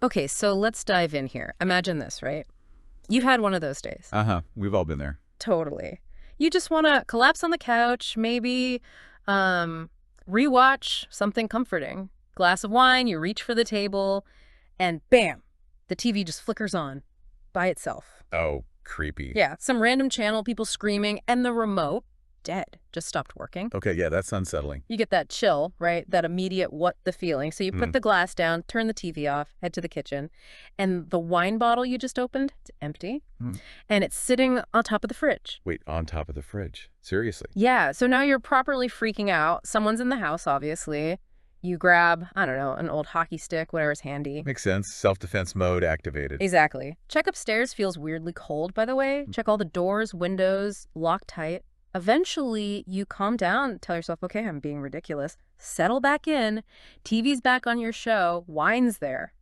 Okay, so let's dive in here. Imagine this, right? You've had one of those days. Uh-huh. We've all been there. Totally. You just want to collapse on the couch, maybe um, rewatch something comforting. Glass of wine, you reach for the table, and bam, the TV just flickers on by itself. Oh, creepy. Yeah, some random channel, people screaming, and the remote, dead, just stopped working. Okay, yeah, that's unsettling. You get that chill, right? That immediate what the feeling. So you put Mm. the glass down, turn the TV off, head to the kitchen, and the wine bottle you just opened, it's empty, Mm. and it's sitting on top of the fridge. Wait, on top of the fridge. Seriously. Yeah, so now you're properly freaking out. Someone's in the house, obviously. You grab, I don't know, an old hockey stick, whatever's handy. Makes sense. Self-defense mode activated. Exactly. Check upstairs feels weirdly cold, by the way. Check all the doors, windows, lock tight. Eventually, you calm down, tell yourself, okay, I'm being ridiculous. Settle back in. TV's back on your show. Wine's there.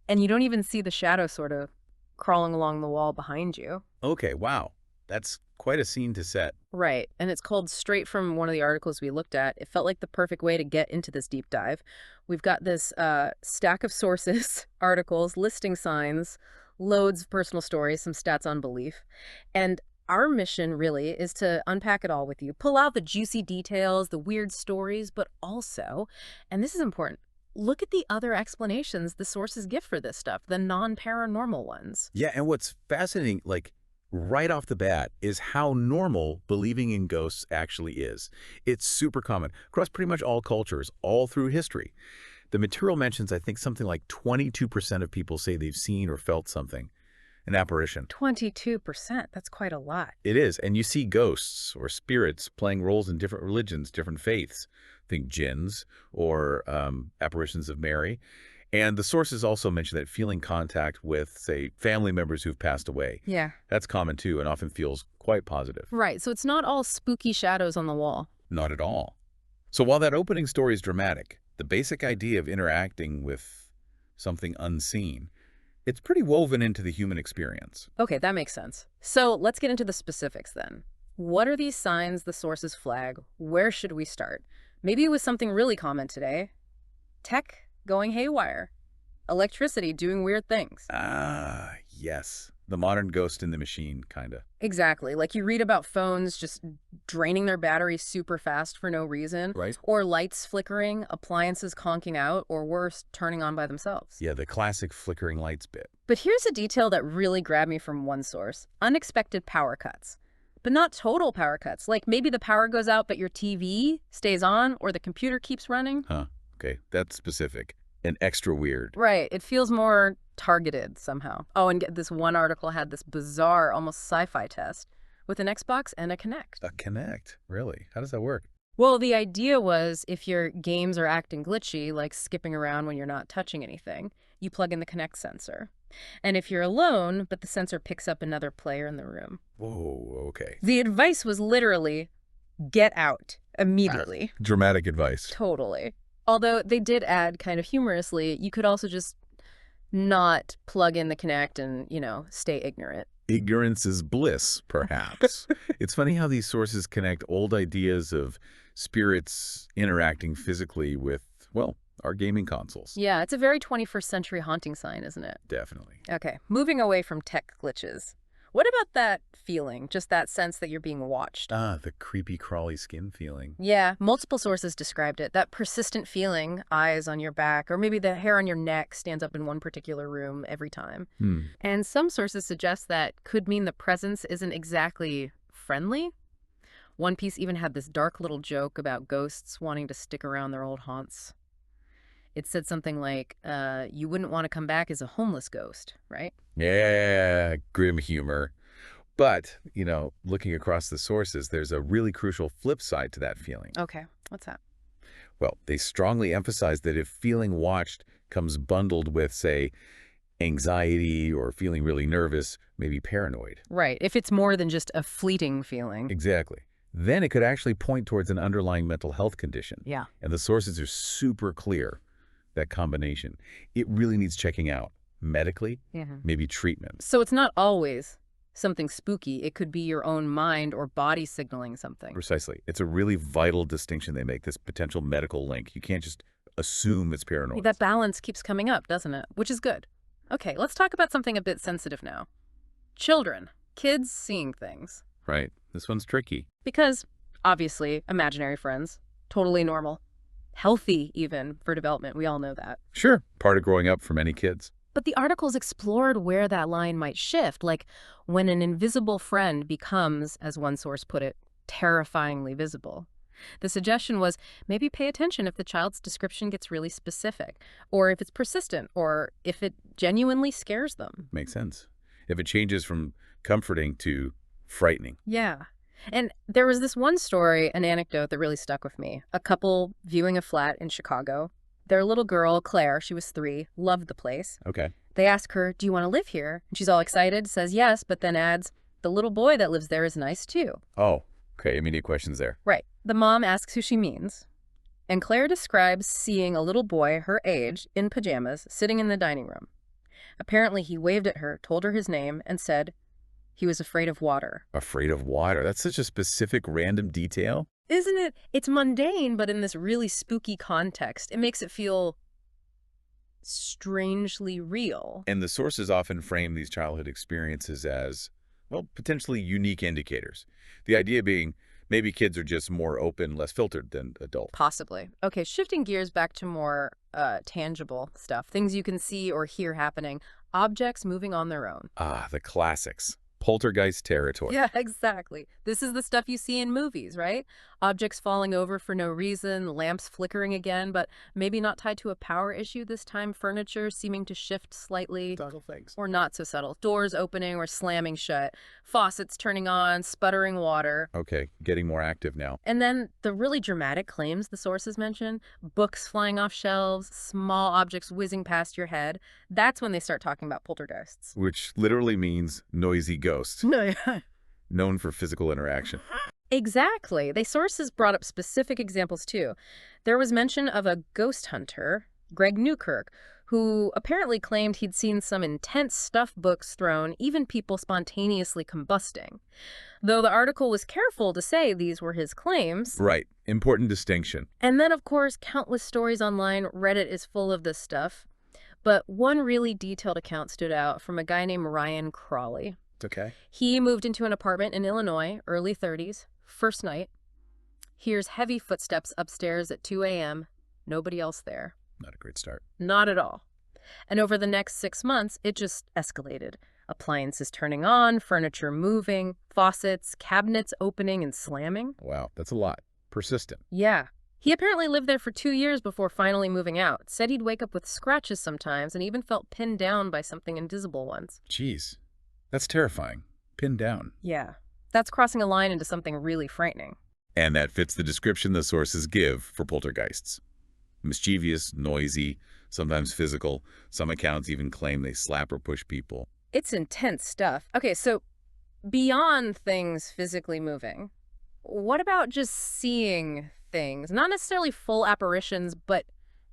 And you don't even see the shadow sort of crawling along the wall behind you. Okay, wow. That's quite a scene to set. Right. And it's called straight from one of the articles we looked at. It felt like the perfect way to get into this deep dive. We've got this stack of sources, articles, listing signs, loads of personal stories, some stats on belief. And our mission really is to unpack it all with you, pull out the juicy details, the weird stories, but also, and this is important, look at the other explanations the sources give for this stuff, the non-paranormal ones. Yeah, and what's fascinating, like, right off the bat, is how normal believing in ghosts actually is. It's super common across pretty much all cultures, all through history. The material mentions, I think, something like 22% of people say they've seen or felt something, an apparition. 22%, that's quite a lot. It is, and you see ghosts or spirits playing roles in different religions, different faiths. Think jinns or apparitions of Mary. And the sources also mention that feeling contact with, say, family members who've passed away. Yeah. That's common too and often feels quite positive. Right, so it's not all spooky shadows on the wall. Not at all. So while that opening story is dramatic, the basic idea of interacting with something unseen, it's pretty woven into the human experience. Okay, that makes sense. So let's get into the specifics then. What are these signs the sources flag? Where should we start? Maybe it was something really common today. Tech going haywire. Electricity doing weird things. Ah, yes. The modern ghost in the machine, kinda. Exactly. Like you read about phones just draining their batteries super fast for no reason. Right? Or lights flickering, appliances conking out, or worse, turning on by themselves. Yeah, the classic flickering lights bit. But here's a detail that really grabbed me from one source. Unexpected power cuts. But not total power cuts. Like maybe the power goes out, but your TV stays on, or the computer keeps running. Huh. Okay, that's specific and extra weird. Right. It feels more targeted somehow. Oh, and this one article had this bizarre, almost sci-fi test with an Xbox and a Kinect. A Kinect? Really? How does that work? Well, the idea was if your games are acting glitchy, like skipping around when you're not touching anything, you plug in the Kinect sensor. And if you're alone, but the sensor picks up another player in the room. Whoa, okay. The advice was literally get out immediately. Dramatic advice. Totally. Although they did add kind of humorously, you could also just not plug in the Kinect and, stay ignorant. Ignorance is bliss, perhaps. It's funny how these sources connect old ideas of spirits interacting physically with, well, our gaming consoles. Yeah, it's a very 21st century haunting sign, isn't it? Definitely. Okay, moving away from tech glitches. What about that feeling, just that sense that you're being watched? Ah, the creepy crawly skin feeling. Yeah, multiple sources described it. That persistent feeling, eyes on your back, or maybe the hair on your neck stands up in one particular room every time. And some sources suggest that could mean the presence isn't exactly friendly. One piece even had this dark little joke about ghosts wanting to stick around their old haunts. It said something like, you wouldn't want to come back as a homeless ghost, right? Yeah, grim humor. But, looking across the sources, there's a really crucial flip side to that feeling. Okay, what's that? Well, they strongly emphasize that if feeling watched comes bundled with, say, anxiety or feeling really nervous, maybe paranoid. Right, if it's more than just a fleeting feeling. Exactly. Then it could actually point towards an underlying mental health condition. Yeah. And the sources are super clear, that combination. It really needs checking out. Medically, maybe treatment. So it's not always something spooky. It could be your own mind or body signaling something. Precisely. It's a really vital distinction they make, this potential medical link. You can't just assume it's paranoid. That balance keeps coming up, doesn't it? Which is good. Okay, let's talk about something a bit sensitive now. Children. Kids seeing things. Right. This one's tricky. Because, obviously, imaginary friends. Totally normal. Healthy, even, for development. We all know that. Sure. Part of growing up for many kids. But the articles explored where that line might shift, like when an invisible friend becomes, as one source put it, terrifyingly visible. The suggestion was maybe pay attention if the child's description gets really specific, or if it's persistent, or if it genuinely scares them. Makes sense. If it changes from comforting to frightening. Yeah. And there was this one story, an anecdote that really stuck with me. A couple viewing a flat in Chicago. Their little girl, Claire, she was 3, loved the place. Okay. They ask her, "Do you want to live here?" And she's all excited, says yes, but then adds, "The little boy that lives there is nice too." Oh, okay. Immediate questions there. Right. The mom asks who she means. And Claire describes seeing a little boy her age in pajamas sitting in the dining room. Apparently he waved at her, told her his name, and said he was afraid of water. Afraid of water. That's such a specific random detail. Isn't it? It's mundane, but in this really spooky context, it makes it feel strangely real. And the sources often frame these childhood experiences as, well, potentially unique indicators. The idea being maybe kids are just more open, less filtered than adults. Possibly. Okay, shifting gears back to more tangible stuff, things you can see or hear happening, objects moving on their own. Ah, the classics. Poltergeist territory. Yeah, exactly. This is the stuff you see in movies, right? Objects falling over for no reason, lamps flickering again, but maybe not tied to a power issue this time, furniture seeming to shift slightly. Subtle things. Or not so subtle. Doors opening or slamming shut, faucets turning on, sputtering water. Okay, getting more active now. And then the really dramatic claims the sources mention, books flying off shelves, small objects whizzing past your head. That's when they start talking about poltergeists. Which literally means noisy ghost, No, yeah. known for physical interaction. Exactly. They sources brought up specific examples too. There was mention of a ghost hunter, Greg Newkirk, who apparently claimed he'd seen some intense stuffed books thrown, even people spontaneously combusting. Though the article was careful to say these were his claims. Right. Important distinction. And then, of course, countless stories online. Reddit is full of this stuff. But one really detailed account stood out from a guy named Ryan Crawley. It's okay. He moved into an apartment in Illinois, early 30s, first night. Hears heavy footsteps upstairs at 2 a.m. Nobody else there. Not a great start. Not at all. And over the next 6 months, it just escalated. Appliances turning on, furniture moving, faucets, cabinets opening and slamming. Wow, that's a lot. Persistent. Yeah. He apparently lived there for 2 years before finally moving out. Said he'd wake up with scratches sometimes and even felt pinned down by something invisible once. Jeez. That's terrifying. Pinned down. Yeah. That's crossing a line into something really frightening. And that fits the description the sources give for poltergeists. Mischievous, noisy, sometimes physical. Some accounts even claim they slap or push people. It's intense stuff. Okay, so beyond things physically moving, what about just seeing things? Not necessarily full apparitions, but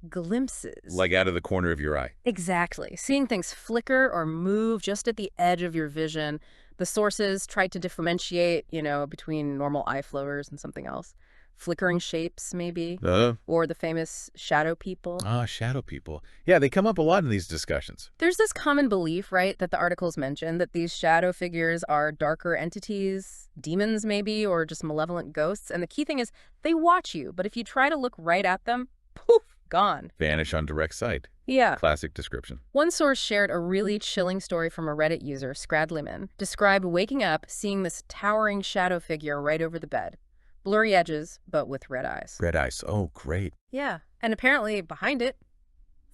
glimpses. Like out of the corner of your eye. Exactly. Seeing things flicker or move just at the edge of your vision. The sources tried to differentiate, between normal eye flowers and something else. Flickering shapes, maybe. Or the famous shadow people. Shadow people. Yeah, they come up a lot in these discussions. There's this common belief, right, that the articles mention that these shadow figures are darker entities, demons maybe, or just malevolent ghosts. And the key thing is they watch you, but if you try to look right at them, poof, gone. Vanish on direct sight. Yeah. Classic description. One source shared a really chilling story from a Reddit user, Scradlyman, described waking up, seeing this towering shadow figure right over the bed. Blurry edges, but with red eyes. Red eyes. Oh, great. Yeah. And apparently behind it,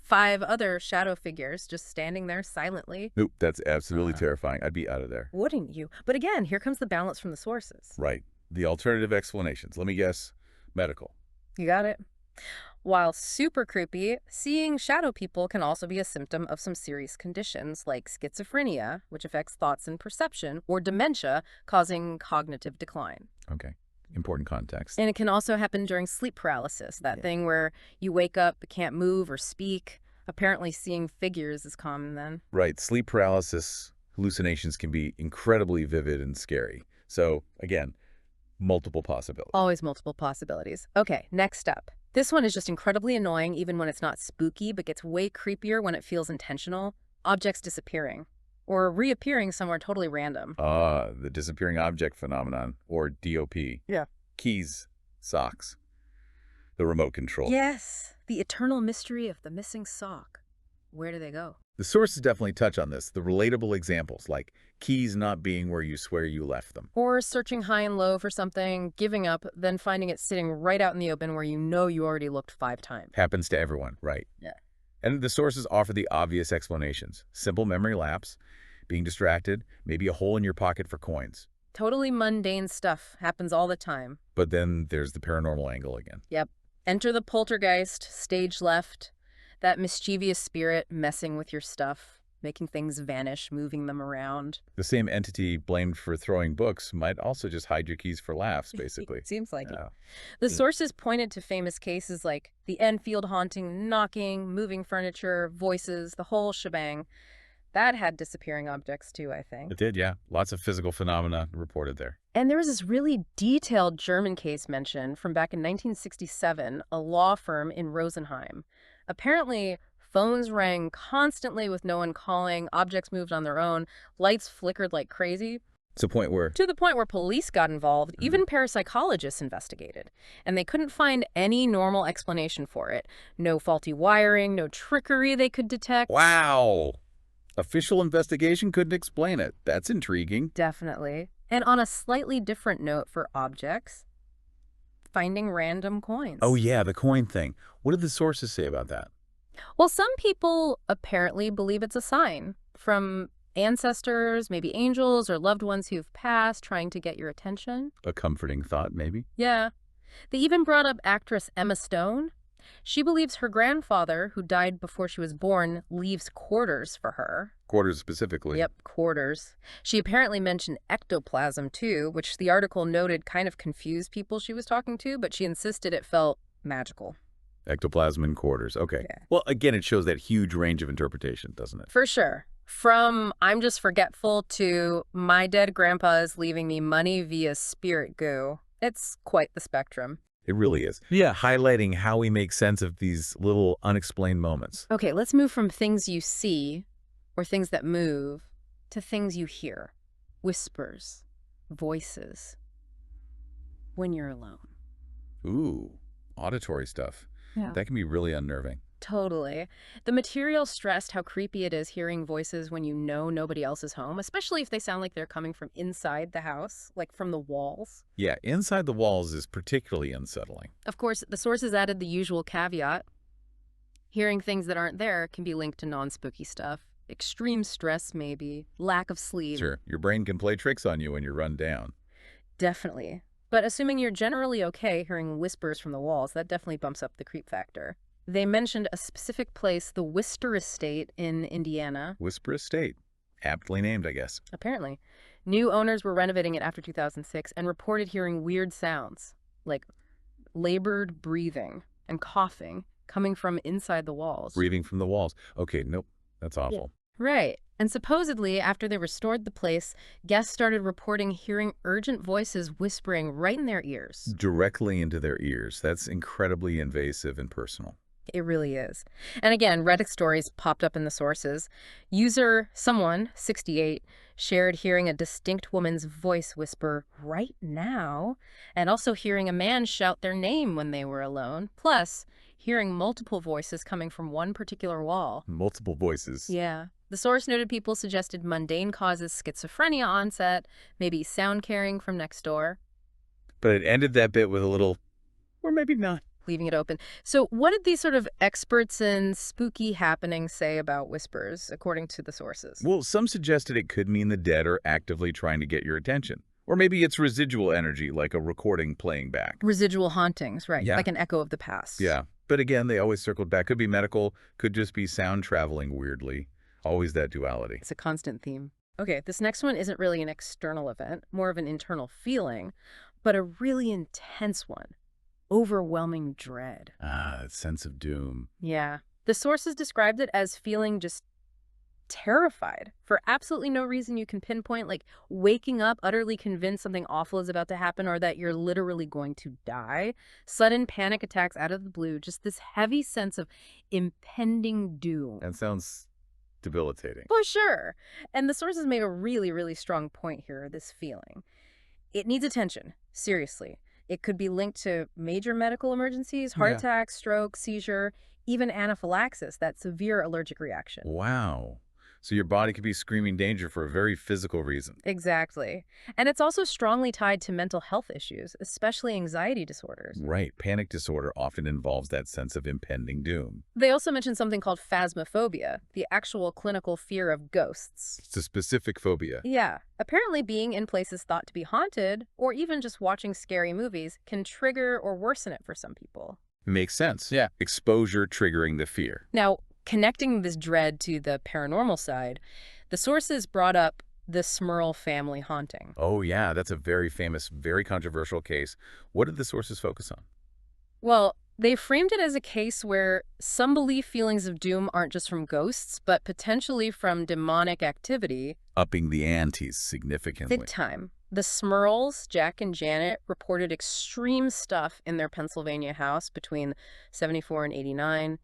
5 other shadow figures just standing there silently. Nope, that's absolutely terrifying. I'd be out of there. Wouldn't you? But again, here comes the balance from the sources. Right. The alternative explanations. Let me guess. Medical. You got it. While super creepy, seeing shadow people can also be a symptom of some serious conditions like schizophrenia, which affects thoughts and perception, or dementia, causing cognitive decline. Okay. Important context. And it can also happen during sleep paralysis, that thing where you wake up but can't move or speak. Apparently seeing figures is common then. Right. Sleep paralysis hallucinations can be incredibly vivid and scary. So, again, multiple possibilities. Always multiple possibilities. Okay, next up. This one is just incredibly annoying even when it's not spooky, but gets way creepier when it feels intentional. Objects disappearing. Or reappearing somewhere totally random. The disappearing object phenomenon, or DOP. Yeah. Keys, socks, the remote control. Yes, the eternal mystery of the missing sock. Where do they go? The sources definitely touch on this, the relatable examples, like keys not being where you swear you left them. Or searching high and low for something, giving up, then finding it sitting right out in the open where you know you already looked 5 times. Happens to everyone, right? Yeah. And the sources offer the obvious explanations. Simple memory lapse, being distracted, maybe a hole in your pocket for coins. Totally mundane stuff. Happens all the time. But then there's the paranormal angle again. Yep. Enter the poltergeist, stage left. That mischievous spirit messing with your stuff, making things vanish, moving them around. The same entity blamed for throwing books might also just hide your keys for laughs, basically. Seems like it. Yeah. The sources pointed to famous cases like the Enfield haunting, knocking, moving furniture, voices, the whole shebang. That had disappearing objects too, I think. It did, yeah. Lots of physical phenomena reported there. And there was this really detailed German case mentioned from back in 1967, a law firm in Rosenheim. Apparently, phones rang constantly with no one calling, objects moved on their own, lights flickered like crazy. It's a point where... To the point where police got involved, even parapsychologists investigated. And they couldn't find any normal explanation for it. No faulty wiring, no trickery they could detect. Wow! Official investigation couldn't explain it. That's intriguing. Definitely. And on a slightly different note for objects, finding random coins. Oh yeah, the coin thing. What did the sources say about that? Well, some people apparently believe it's a sign from ancestors, maybe angels or loved ones who've passed, trying to get your attention. A comforting thought, maybe? Yeah. They even brought up actress Emma Stone. She believes her grandfather, who died before she was born, leaves quarters for her. Quarters specifically. Yep, quarters. She apparently mentioned ectoplasm, too, which the article noted kind of confused people she was talking to, but she insisted it felt magical. Ectoplasm in quarters. Okay. Yeah. Well, again, it shows that huge range of interpretation, doesn't it? For sure. From I'm just forgetful to my dead grandpa is leaving me money via spirit goo. It's quite the spectrum. It really is. Yeah, highlighting how we make sense of these little unexplained moments. Okay, let's move from things you see or things that move to things you hear. Whispers, voices, when you're alone. Ooh, auditory stuff. Yeah. That can be really unnerving. Totally. The material stressed how creepy it is hearing voices when you know nobody else is home, especially if they sound like they're coming from inside the house, like from the walls. Yeah, inside the walls is particularly unsettling. Of course, the sources added the usual caveat. Hearing things that aren't there can be linked to non-spooky stuff. Extreme stress, maybe. Lack of sleep. Sure, your brain can play tricks on you when you're run down. Definitely. But assuming you're generally okay hearing whispers from the walls, that definitely bumps up the creep factor. They mentioned a specific place, the Wister Estate in Indiana. Whisper Estate. Aptly named, I guess. Apparently. New owners were renovating it after 2006 and reported hearing weird sounds, like labored breathing and coughing coming from inside the walls. Breathing from the walls. Okay, nope. That's awful. Right. And supposedly, after they restored the place, guests started reporting hearing urgent voices whispering right in their ears. Directly into their ears. That's incredibly invasive and personal. It really is. And again, Reddit stories popped up in the sources. User someone, 68, shared hearing a distinct woman's voice whisper, "right now," and also hearing a man shout their name when they were alone, plus hearing multiple voices coming from one particular wall. Multiple voices. Yeah. The source noted people suggested mundane causes, schizophrenia onset, maybe sound carrying from next door. But it ended that bit with a little, or maybe not. Leaving it open. So what did these sort of experts in spooky happenings say about whispers, according to the sources? Well, some suggested it could mean the dead are actively trying to get your attention. Or maybe it's residual energy, like a recording playing back. Residual hauntings, right? Yeah. Like an echo of the past. Yeah. But again, they always circled back. Could be medical, could just be sound traveling weirdly. Always that duality. It's a constant theme. Okay, this next one isn't really an external event, more of an internal feeling, but a really intense one. Overwhelming dread. Ah, that sense of doom. Yeah. The sources described it as feeling just terrified for absolutely no reason you can pinpoint, like waking up utterly convinced something awful is about to happen or that you're literally going to die. Sudden panic attacks out of the blue, just this heavy sense of impending doom. That sounds debilitating. For sure. And the sources make a really, really strong point here, this feeling. It needs attention, seriously. It could be linked to major medical emergencies, heart attack, stroke, seizure, even anaphylaxis, that severe allergic reaction. Wow. So your body could be screaming danger for a very physical reason. Exactly. And it's also strongly tied to mental health issues, especially anxiety disorders. Right. Panic disorder often involves that sense of impending doom. They also mentioned something called phasmophobia, the actual clinical fear of ghosts. It's a specific phobia. Yeah. Apparently being in places thought to be haunted, or even just watching scary movies, can trigger or worsen it for some people. Makes sense. Yeah. Exposure triggering the fear. Now, connecting this dread to the paranormal side, the sources brought up the Smurl family haunting. Oh, yeah. That's a very famous, very controversial case. What did the sources focus on? Well, they framed it as a case where some believe feelings of doom aren't just from ghosts, but potentially from demonic activity. Upping the antes significantly. Big time. The Smurls, Jack and Janet, reported extreme stuff in their Pennsylvania house between 74 and 89.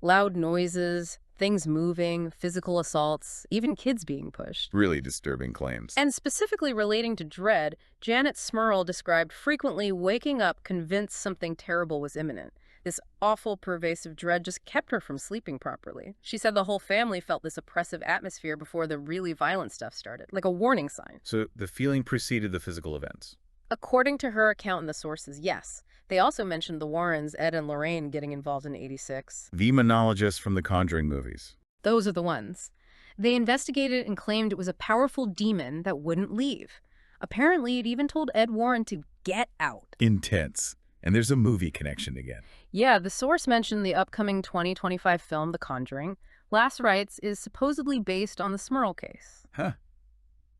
Loud noises, things moving, physical assaults, even kids being pushed. Really disturbing claims. And specifically relating to dread, Janet Smurl described frequently waking up convinced something terrible was imminent. This awful, pervasive dread just kept her from sleeping properly. She said the whole family felt this oppressive atmosphere before the really violent stuff started, like a warning sign. So the feeling preceded the physical events. According to her account in the sources, yes. They also mentioned the Warrens, Ed and Lorraine, getting involved in '86. The monologists from the Conjuring movies. Those are the ones. They investigated and claimed it was a powerful demon that wouldn't leave. Apparently, it even told Ed Warren to get out. Intense. And there's a movie connection again. Yeah, the source mentioned the upcoming 2025 film, The Conjuring. Last Rites is supposedly based on the Smurl case. Huh.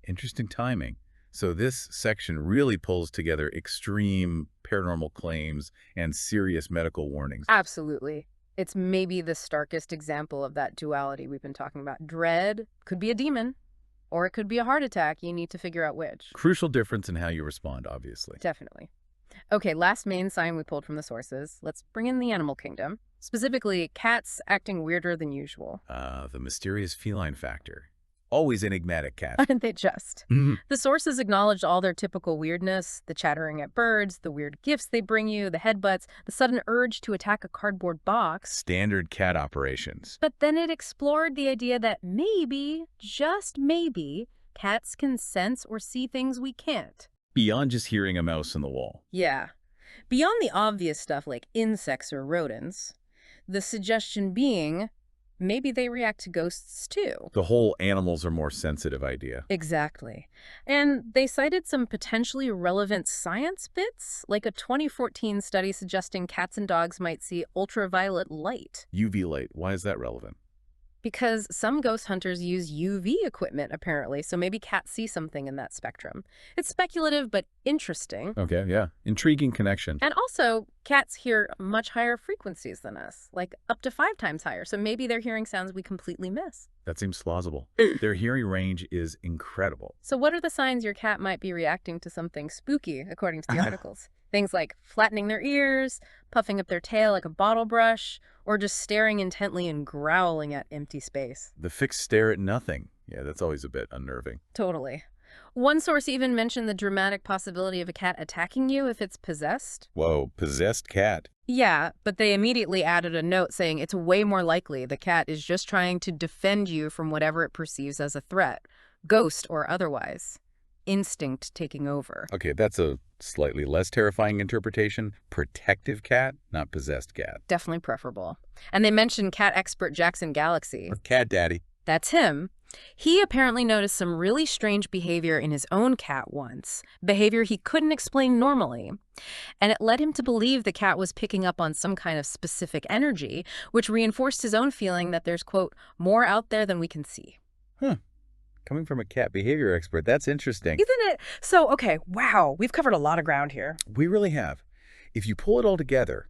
Interesting timing. So this section really pulls together extreme paranormal claims and serious medical warnings. Absolutely. It's maybe the starkest example of that duality we've been talking about. Dread could be a demon, or it could be a heart attack. You need to figure out which. Crucial difference in how you respond, obviously. Definitely. Okay, last main sign we pulled from the sources. Let's bring in the animal kingdom. Specifically, cats acting weirder than usual. The mysterious feline factor. Always enigmatic cat. Aren't they just? The sources acknowledged all their typical weirdness, the chattering at birds, the weird gifts they bring you, the headbutts, the sudden urge to attack a cardboard box. Standard cat operations. But then it explored the idea that maybe, just maybe, cats can sense or see things we can't. Beyond just hearing a mouse in the wall. Yeah. Beyond the obvious stuff like insects or rodents, the suggestion being maybe they react to ghosts too. The whole animals are more sensitive idea. Exactly. And they cited some potentially relevant science bits, like a 2014 study suggesting cats and dogs might see ultraviolet light. UV light. Why is that relevant? Because some ghost hunters use UV equipment, apparently, so maybe cats see something in that spectrum. It's speculative, but interesting. Okay, yeah. Intriguing connection. And also, cats hear much higher frequencies than us, like up to 5 times higher, so maybe they're hearing sounds we completely miss. That seems plausible. Their hearing range is incredible. So what are the signs your cat might be reacting to something spooky, according to the articles? Things like flattening their ears, puffing up their tail like a bottle brush, or just staring intently and growling at empty space. The fixed stare at nothing. Yeah, that's always a bit unnerving. Totally. One source even mentioned the dramatic possibility of a cat attacking you if it's possessed. Whoa, possessed cat. Yeah, but they immediately added a note saying it's way more likely the cat is just trying to defend you from whatever it perceives as a threat, ghost or otherwise. Instinct taking over. Okay, that's a slightly less terrifying interpretation. Protective cat, not possessed cat. Definitely preferable. And they mentioned cat expert Jackson Galaxy. Or cat daddy. That's him. He apparently noticed some really strange behavior in his own cat once, behavior he couldn't explain normally. And it led him to believe the cat was picking up on some kind of specific energy, which reinforced his own feeling that there's, quote, more out there than we can see. Huh. Coming from a cat behavior expert, that's interesting. Isn't it? So, okay, wow, we've covered a lot of ground here. We really have. If you pull it all together,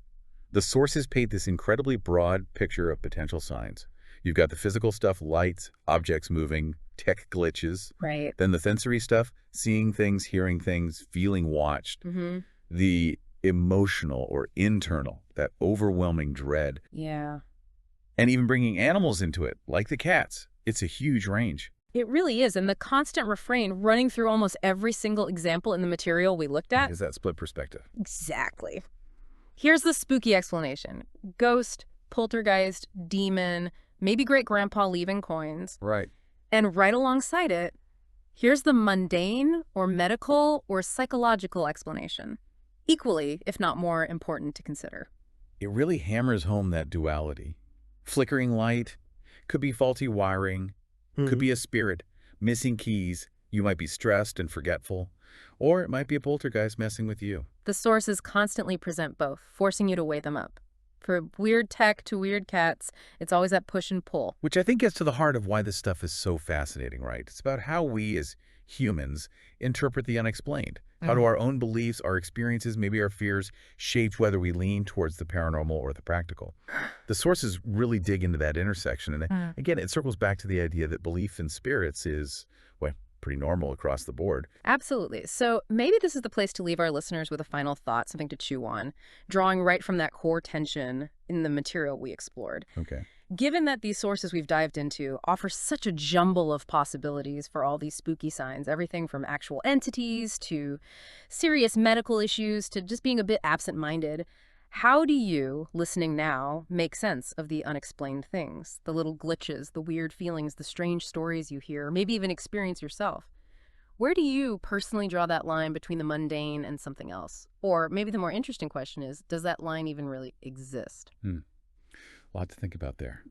the sources paint this incredibly broad picture of potential signs. You've got the physical stuff, lights, objects moving, tech glitches. Right. Then the sensory stuff, seeing things, hearing things, feeling watched. Mm-hmm. The emotional or internal, that overwhelming dread. Yeah. And even bringing animals into it, like the cats. It's a huge range. It really is. And the constant refrain running through almost every single example in the material we looked at. Is that split perspective? Exactly. Here's the spooky explanation. Ghost, poltergeist, demon, maybe great-grandpa leaving coins. Right. And right alongside it, here's the mundane or medical or psychological explanation. Equally, if not more, important to consider. It really hammers home that duality. Flickering light, could be faulty wiring, could be a spirit, missing keys, you might be stressed and forgetful, or it might be a poltergeist messing with you. The sources constantly present both, forcing you to weigh them up. For weird tech to weird cats, it's always that push and pull. Which I think gets to the heart of why this stuff is so fascinating, right? It's about how we as humans interpret the unexplained. How do our own beliefs, our experiences, maybe our fears, shape whether we lean towards the paranormal or the practical? The sources really dig into that intersection. And again, it circles back to the idea that belief in spirits is, well, pretty normal across the board. Absolutely. So maybe this is the place to leave our listeners with a final thought, something to chew on, drawing right from that core tension in the material we explored. Okay. Given that these sources we've dived into offer such a jumble of possibilities for all these spooky signs, everything from actual entities to serious medical issues to just being a bit absent-minded, how do you, listening now, make sense of the unexplained things, the little glitches, the weird feelings, the strange stories you hear, or maybe even experience yourself? Where do you personally draw that line between the mundane and something else? Or maybe the more interesting question is, does that line even really exist? A lot to think about there.